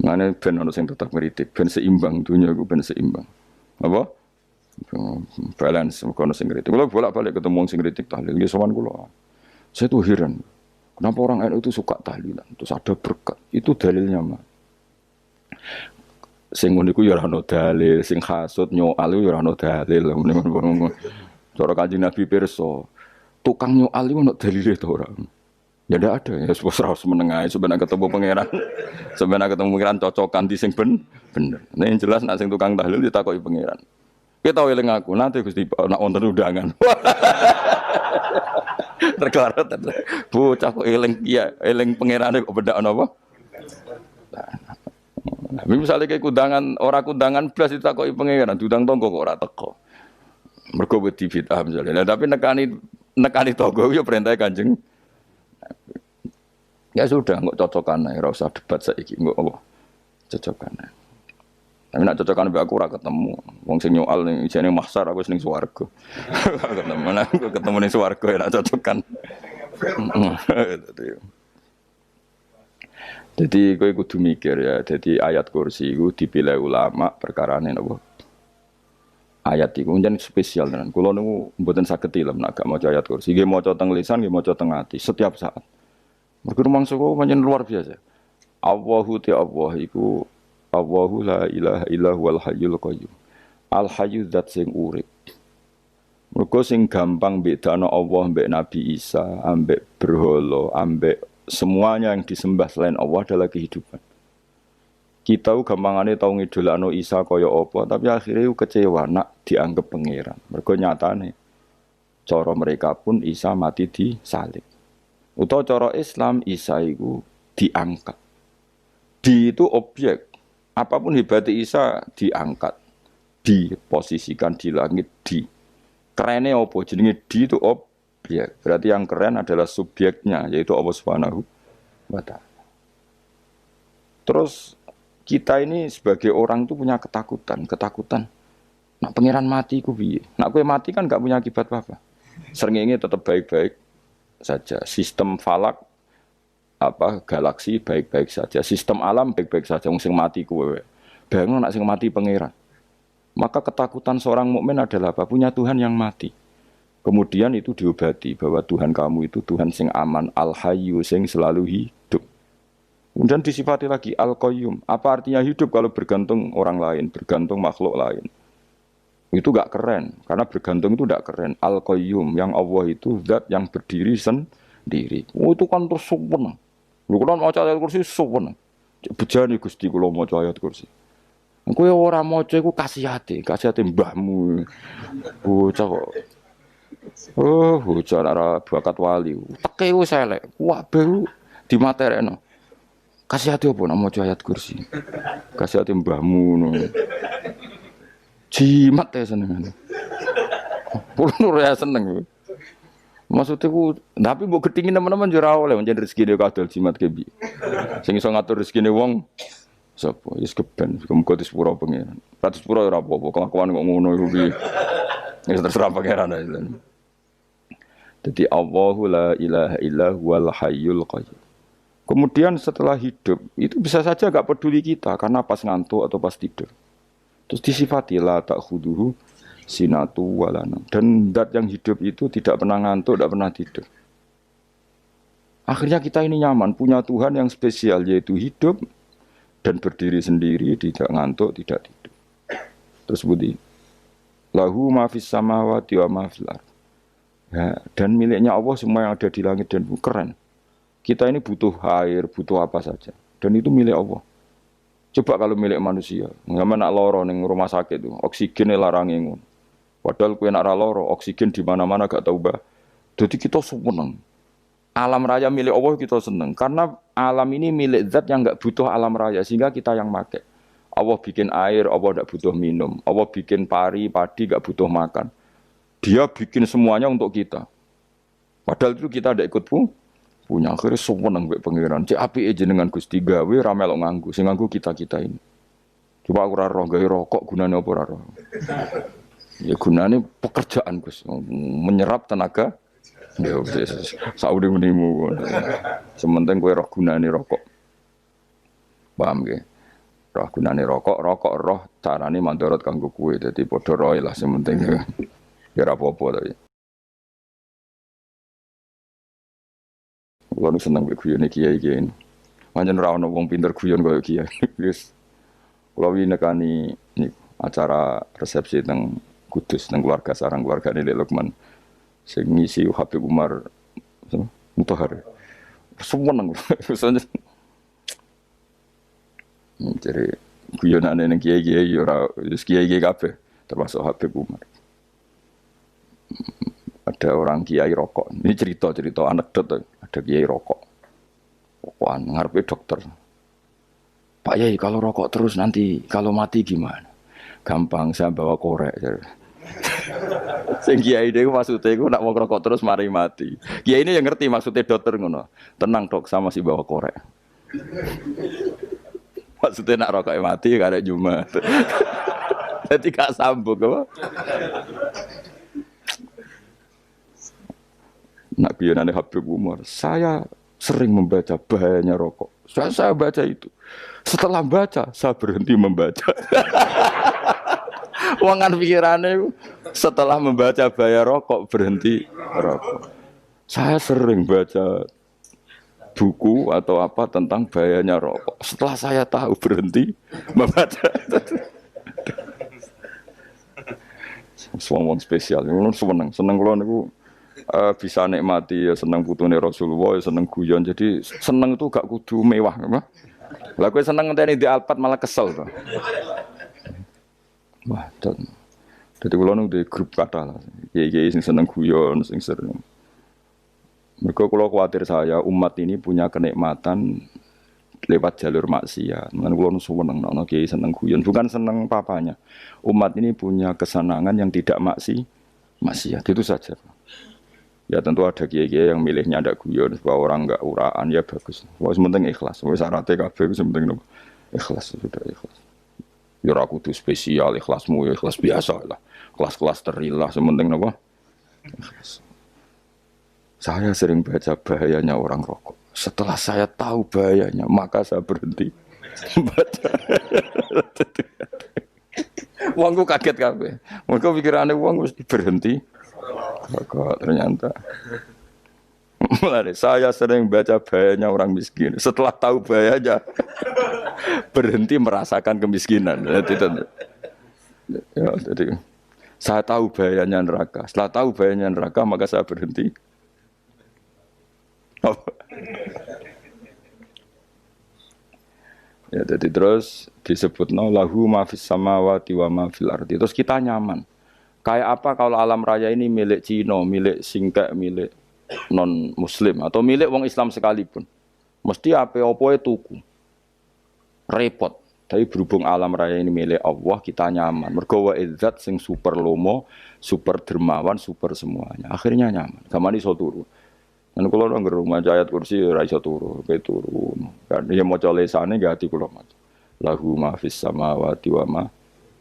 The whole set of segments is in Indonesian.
Ngene ben ono sing tetep ngritik, ben seimbang dunia iku ben seimbang. Apa? Balance kono sing ngritik. Kula bolak-balik ketemu wong sing ngritik tahlil, ya sowan kula. Saya tuh heran. Kenapa orang NU itu suka tahlilan? Terus ada berkat. Itu dalilnya mah. Sing ngono iku ya ora ono dalil, sing hasud nyoal iku ya ora ono dalil. Cara Kanjeng Nabi pirsa, tukang nyoal iku ono dalile to ora? Ya ndak ada ya harus menengah sebenarnya ketemu pangeran. Sebenarnya ketemu pangeran cocokan di sing bener. Nah yang jelas nak sing tukang tahlil ditakoki pangeran. Kita eling aku nanti Gusti nak wonten undangan. Terklarat. Bocah kok eling iya, eling pangerane kok bedak napa? Nah, misalnya kayak kudangan, orang kudangan belas ditakoki pangeran, diundang tonggo kok ora teko. Mergo wedi bid'ah misalnya. Nah, tapi nekani tonggo ya perintah Kanjeng. Ya sudah, nggak cocokan ae, ora usah debat saiki, nggak apa. Cocokan ae. Tapi nak cocokan mbek aku ora ketemu. Wong sing nyoal ning jane mahsyar aku ning swarga. Ketemu aku ketemu ning swarga ya nak cocokan. Jadi kowe kudu mikir ya, jadi ayat kursi itu dipilih ulama perkarane napa. Ayat iku njen spesial tenan. Kula niku mboten saged tilem nek gak maca ayat kursi. Nggih maca teng lisan, nggih maca teng ati setiap saat. Mergo mangsa kok pancen luar biasa. Allahu ta Allah iku Allahu la ilaha illa huwal hayyul qayyum. Al hayyu zat sing urip. Mergo sing gampang bedano Allah mbek Nabi Isa, ambek berhala, ambek semuanya yang disembah selain Allah adalah kehidupan. Kita gampangane tau ngidolakno Isa kaya apa, tapi akhirnya kecewa nak dianggap pangeran. Mergo nyatane cara mereka pun Isa mati disalib. Utawa cara Islam Isa iku diangkat. Di itu objek. Apapun hebat Isa diangkat. Diposisikan di langit di. Kerene apa jenenge di itu objek. Berarti yang keren adalah subjeknya yaitu Allah Subhanahu wa taala. Terus kita ini sebagai orang itu punya ketakutan. Nak pangeran mati ku piye? Nak kowe mati kan gak punya akibat apa-apa. Srengenge tetap baik-baik saja. Sistem falak galaksi baik-baik saja. Sistem alam baik-baik saja. Wong sing mati kowe. Bayangno nak sing mati pangeran. Maka ketakutan seorang mukmin adalah apa? Punya Tuhan yang mati. Kemudian itu diobati bahwa Tuhan kamu itu Tuhan sing aman, al-hayyu sing selalu hidup. Kemudian disifati lagi al-qayyum. Apa artinya hidup kalau bergantung orang lain, bergantung makhluk lain? Itu gak keren, karena bergantung itu gak keren. Al-qayyum, yang Allah itu zat yang berdiri sendiri. Oh itu kan terus sempurna. Lu kan mau ayat kursi sempurna. Bejani Gusti kula maca ayat kursi. Kowe ora maca iku kasihate mbahmu. Bocah kok. Oh, bocah ora bakat wali. Teke wis elek. Wah, baru dimaterekno. Kasihate opo nek maca ayat kursi? Kasihate mbahmu ngono. Jimat ya seneng. Kulo ora seneng. Maksudnya ku, tapi mbok gedhingi teman-teman yo ora oleh njen rezekine kadol jimat ke piye. Sing iso ngatur rezekine wong sapa? Wis keben, muga disepuro pangeran. Ratus pura ora apa-apa, kelakuan kok ngono iku piye. Wis terserah pangeran ae. Jadi Allahu la ilaha illa huwal hayyul qayyum. Kemudian setelah hidup, itu bisa saja gak peduli kita karena pas ngantuk atau pas tidur. Terus disifati la ta'khuduhu sinatu walana. Dan zat yang hidup itu tidak pernah ngantuk, tidak pernah tidur. Akhirnya kita ini nyaman, punya Tuhan yang spesial yaitu hidup dan berdiri sendiri, tidak ngantuk, tidak tidur. Terus budi lahu ma fis samawati wa ma fil ardh. Ya, dan miliknya Allah semua yang ada di langit dan bumi. Keren. Kita ini butuh air, butuh apa saja. Dan itu milik Allah. Coba kalau milik manusia, nggak nak loro ning rumah sakit itu, oksigennya larang ngono. Padahal kue nak loro, oksigen di mana-mana gak tahu bah. Jadi kita seneng. Alam raya milik Allah kita seneng. Karena alam ini milik zat yang gak butuh alam raya, sehingga kita yang make. Allah bikin air, Allah gak butuh minum. Allah bikin padi gak butuh makan. Dia bikin semuanya untuk kita. Padahal itu kita tidak ikut punya. Akhirnya seneng mbek pangeran. Cek apike jenengan Gusti gawe ra melok nganggo. Sing nganggo kita-kita ini. Coba aku ora roh gawe rokok gunane apa ora roh. Ya gunane pekerjaan Gus, menyerap tenaga. Ya wis saudi menimu. Sementing kowe roh gunane rokok. Paham nggih? roh gunane rokok, rokok roh carane mandorot kanggo kowe. Dadi padha roe lah sing penting. Ya ora apa-apa tapi. Kulo nu seneng mek guyone kiai-kiai ini. Pancen ora ono wong pinter guyon koyo kiai. Wis kulo wingi nekani acara resepsi teng Kudus teng keluarga sarang keluargane Lek Lukman. Sing ngisi Habib Umar Mutahar. Seneng. Jadi guyonane ning kiai-kiai ora wis kiai-kiai kabeh termasuk Habib Umar. Ada orang kiai rokok. Ini cerita anekdot. Ada kiai rokok. Rokokan ngarepe dokter. Pak Yai kalau rokok terus nanti kalau mati gimana? Gampang saya bawa korek. Sing kiai dhewe maksudnya iku nak wong rokok terus mari mati. Kiai ini yang ngerti maksudnya dokter ngono. Tenang dok, sama si bawa korek. Maksudnya nak rokok mati gak ada Jumat. Jadi gak sambung apa? Nak guyonane Habib Umar, saya sering membaca bahayanya rokok. Saya baca itu. Setelah baca, saya berhenti membaca. Wangan pikirannya setelah membaca bahaya rokok berhenti rokok. Saya sering baca buku atau apa tentang bahayanya rokok. Setelah saya tahu berhenti membaca. Wong spesial, seneng kalau niku bisa nikmati ya seneng putune Rasulullah, ya seneng guyon. Jadi seneng itu gak kudu mewah, apa? Lah kowe seneng ngenteni di Alphard malah kesel to. Wah, jadi kalau nung di grup kata lah, kiai sing seneng guyon, sing sering. Mereka kalau khawatir saya umat ini punya kenikmatan lewat jalur maksiat. Mengenai kalau nung seneng, nong kiai seneng guyon, bukan seneng papanya. Umat ini punya kesenangan yang tidak maksiat, itu saja. Ya tentu ada kiai yang milihnya ada guyon supaya orang enggak uraan ya bagus. Wah sementing ikhlas, wis syaratnya kabeh sementing ikhlas sudah ikhlas. Ya ora kudu spesial ikhlasmu ya ikhlas biasa lah. Kelas-kelas terilah sementing napa? Ikhlas. Saya sering baca bahayanya orang rokok. Setelah saya tahu bahayanya, maka saya berhenti baca. Wongku kaget kabeh. Mergo pikirane wong wis berhenti rokok ternyata. Mulai saya sering baca bahayanya orang miskin. Setelah tahu bahayanya, berhenti merasakan kemiskinan. Jadi, saya tahu bahayanya neraka. Setelah tahu bahayanya neraka, maka saya berhenti. Ya, jadi terus disebut lahu ma fis samawati wa ma fil ardi. Terus kita nyaman. Kayak apa kalau alam raya ini milik Cina, milik Singkek, milik non muslim atau milik wong Islam sekalipun. Mesti apa-apa tuku. Repot. Tapi berhubung alam raya ini milik Allah, kita nyaman. Mergo wa izzat sing super lomo, super dermawan, super semuanya. Akhirnya nyaman. Gamane iso turu. Nek kula nang rumah ayat kursi ora iso turu, pe turu. Kan ya maca lesane gak ati kula maca. Lahu ma fis samawati wa ma.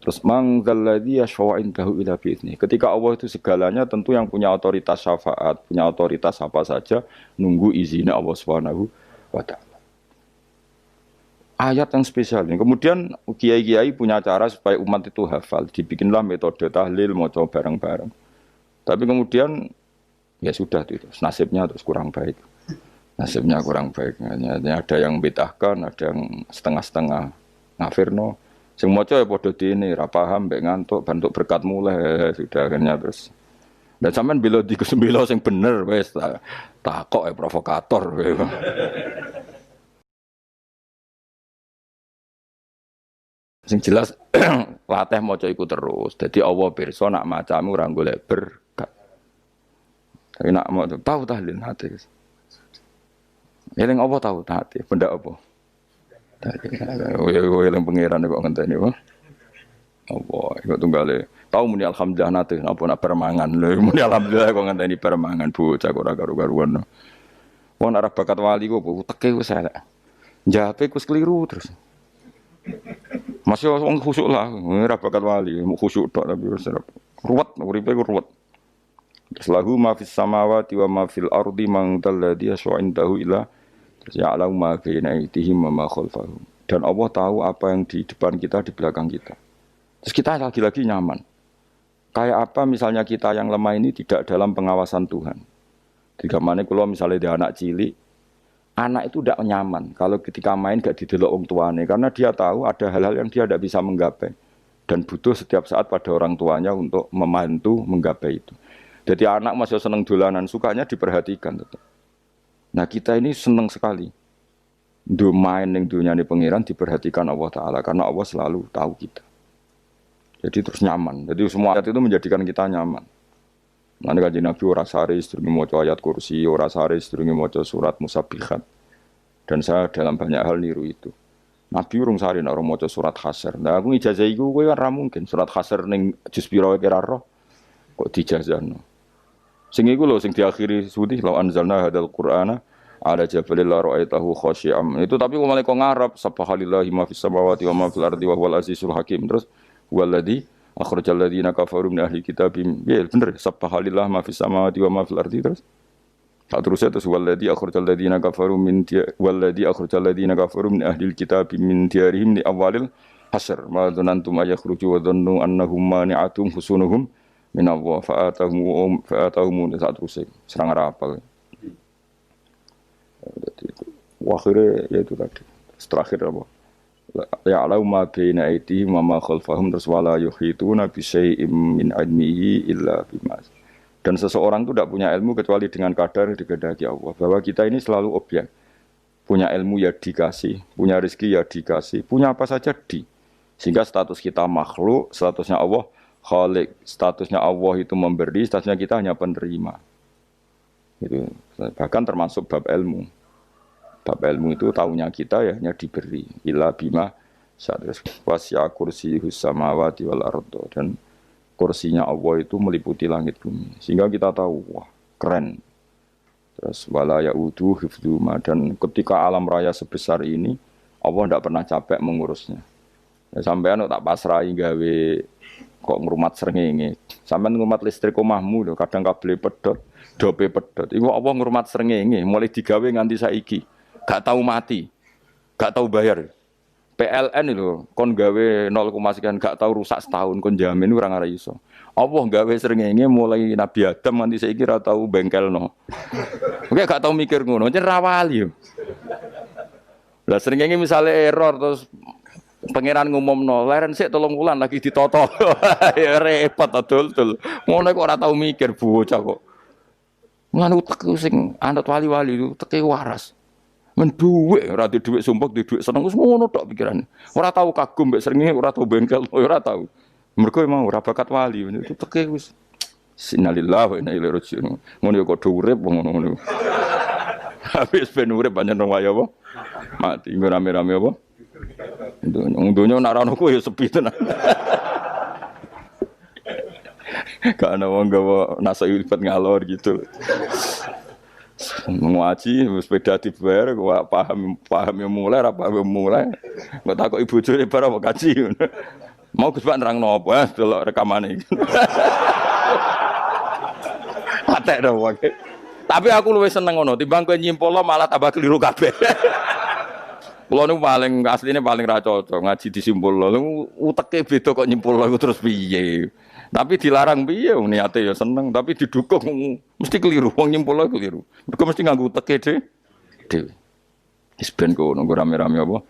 Terus mang dzalladzi yashfa'u indahu ila bi'izni. Ketika Allah itu segalanya tentu yang punya otoritas syafaat, punya otoritas apa saja nunggu izinnya Allah Subhanahu wa taala. Ayat yang spesial ini. Kemudian kiai-kiai punya cara supaya umat itu hafal, dibikinlah metode tahlil maca bareng-bareng. Tapi kemudian ya sudah itu, nasibnya terus kurang baik. Nasibnya kurang baik. Hanya ada yang bid'ahkan, ada yang setengah-setengah ngafirno. Sing maca ya padha dene, ra paham mbek ngantuk, bentuk berkat mulai sudah akhirnya terus. Dan sampean bela di kusembelo sing bener wis takok provokator. Sing jelas latih maca iku terus. Dadi Allah pirsa nak macamu ora golek berkat. Tapi nak mau tahu tahlil hati. Eling apa tahu hati? Benda apa? Yang pengiran kok ngenteni wae. Apa iku tunggale. Tahu muni alhamdulillah nate apa nak permangan lho. Muni alhamdulillah kok ngenteni permangan bocah kok ora karo-karuan. Wong arep bakat wali kok teke wis elek. Njape wis keliru terus. Masih wong khusuk lah, ora bakat wali, khusuk tok tapi wis ruwet, uripe ku ruwet. Lahu ma fis samawati wa ma fil ardi man dalladhi yashfa'u indahu illa ya'lamu ma baina aydihim wa ma khalfahum. Dan Allah tahu apa yang di depan kita, di belakang kita. Terus kita lagi-lagi nyaman. Kayak apa misalnya kita yang lemah ini tidak dalam pengawasan Tuhan. Jika mana kalau misalnya dia anak cilik, anak itu tidak nyaman kalau ketika main gak didelok orang tuanya. Karena dia tahu ada hal-hal yang dia tidak bisa menggapai. Dan butuh setiap saat pada orang tuanya untuk membantu menggapai itu. Jadi anak masih senang dolanan, sukanya diperhatikan tetap. Nah kita ini senang sekali. Main yang dunia ini pengiran diperhatikan Allah Ta'ala. Karena Allah selalu tahu kita. Jadi terus nyaman. Jadi semua ayat itu menjadikan kita nyaman. Nanti kaji Nabi ora sare sedurunge maca ayat kursi, ora sare sedurunge maca surat Musabbihat. Dan saya dalam banyak hal niru itu. Nabi urung sare nek ora maca surat Hasyr. Nah aku ijazah iku kowe kan ra mungkin surat Hasyr ning juz pira kira roh kok dijazahno. Sing iku lho sing diakhiri sudi law anzalna hadzal qur'ana ala jabalil la ra'aitahu khashi'am. Itu tapi kok malah kok ngarep subhanallahi ma fis samawati wa ma fil ardi wa huwal azizul hakim. Terus waladzi akhrajal ladzina kafaru min ahli kitab. Ya bener subhanallah ma fis samawati wa ma fil ardi terus. Tak terusnya terus waladzi akhrajal ladzina kafaru min waladzi akhrajal ladzina kafaru min ahli kitab min diyarihim li awalil hasr. Ma dzanantum ayakhruju wa dhannu annahum mani'atum husunuhum min Allah fa'atahum tak terusnya serang rapal. Jadi itu akhirnya ya itu tadi terakhir apa ya alau ma baina aydihim wa ma khalfahum terus wala yuhituna bi syai'im min ilmihi illa bima. Dan seseorang itu tidak punya ilmu kecuali dengan kadar dikehendaki Allah. Bahwa kita ini selalu objek. Punya ilmu ya dikasih, punya rezeki ya dikasih, punya apa saja di. Sehingga status kita makhluk, statusnya Allah khalik, statusnya Allah itu memberi, statusnya kita hanya penerima. Itu bahkan termasuk bab ilmu. Bab ilmu itu tahunya kita ya hanya diberi illa bima sadris wasya kursiyus samawati wal ardo, dan kursinya Allah itu meliputi langit bumi sehingga kita tahu wah keren. Terus wala yaudu hifdzuma, dan ketika alam raya sebesar ini Allah tidak pernah capek mengurusnya. Ya, sampean tak pasrahi gawe kok ngrumat srengenge. Sampean ngrumat listrik omahmu lho, kadang kabel pedhot, dope pedhot. Iku apa ngrumat srengenge mulai digawe nganti saiki. Gak tahu mati. Gak tahu bayar. PLN lho kon gawe 0, sekian gak tahu rusak setahun kon jamin ora ngara iso. Apa gawe srengenge mulai Nabi Adam nganti saiki ora tahu bengkelno. Oke gak tahu mikir ngono, jen ra wali yo. Lah srengenge misale error terus pangeran ngumumno, leren sik 3 wulan lagi ditoto. Ya repot dul. Ngono kok ora tau mikir bocah kok. Ngono utek sing anut wali-wali itu teke waras. Men dhuwit ora di dhuwit sumpek, di dhuwit seneng wis ngono tok pikirane. Ora tau kagum mbek srengenge, ora tau bengkel, ora tau. Mergo emang ora bakat wali, itu teke wis innalillahi wa inna ilaihi raji'un. Ngono kok do urip ngono. Habis ben urip pancen nang waya apa? Mati nggo rame-rame apa? Dunia nak ranoku ya sepi tenan. Karena wong gawa nasa lipat ngalor gitu. Ngaji sepeda dibayar gua paham yang mulai apa yang mulai. Enggak takut ibu jure bar apa kaji. Mau Gus Pak nerangno apa delok rekamane. Patek dah wae. Tapi aku luwih seneng ngono timbang kowe nyimpul malah tambah keliru kabeh. Kulo niku paling asline paling ra cocok ngaji disimpulno. Uteke beda kok nyimpulno iku terus piye. Tapi dilarang piye niate ya seneng, tapi didukung mesti keliru. Wong nyimpulno keliru. Mergo mesti nganggo uteke dhewe. Wis ben kono rame-rame apa.